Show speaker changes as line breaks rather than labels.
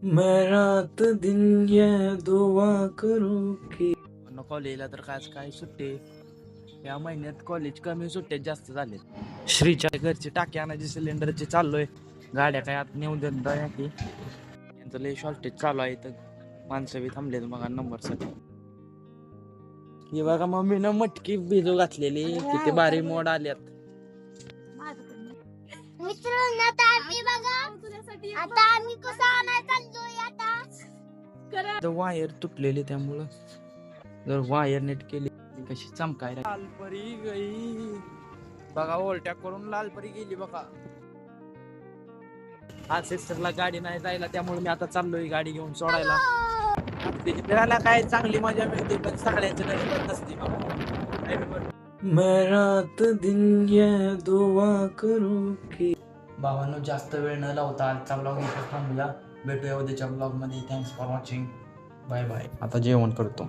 मैं रात दिन ये दुआ करूं की
कॉलेजला तर काय सुट्टे या महिन्यात कॉलेज कमी सुट्ट्यात जास्त झाले.
श्रीच्या
घरची टाकी आणायची सिलेंडरची चाललोय. गाड्या काय आत नेऊन देत नाही. यांचं लय शॉर्टेज चालू आहे तर माणसं बी थांबलेत बघा नंबरसाठी. हे बघा मम्मीनं मटकी भिजू घातलेली किती भारी मोड आल्यात.
मित्रांनो आता आम्ही कसं आणायला चाललोय आता
वायर तुटलेली त्यामुळं जर वायर नेट केली कशी चमकाय लालपरी गई बघा ओलट्या करून लालपरी गेली बघा. आज सिस्टरला गाडी नाही जायला त्यामुळे मी आता चाललोय गाडी घेऊन सोडायला. फिरायला काय चांगली मजा मिळते पण सगळ्यांच्या नशिबात नसते बाबा.
मैं रात दिन ये दुआ करूं की
भावांनो जास्त वेळ न लावता आजचा ब्लॉग इथे थांबूया. भेटूया उद्याच्या ब्लॉग मध्ये. Thanks for watching. Bye bye. आता जेवण करतो.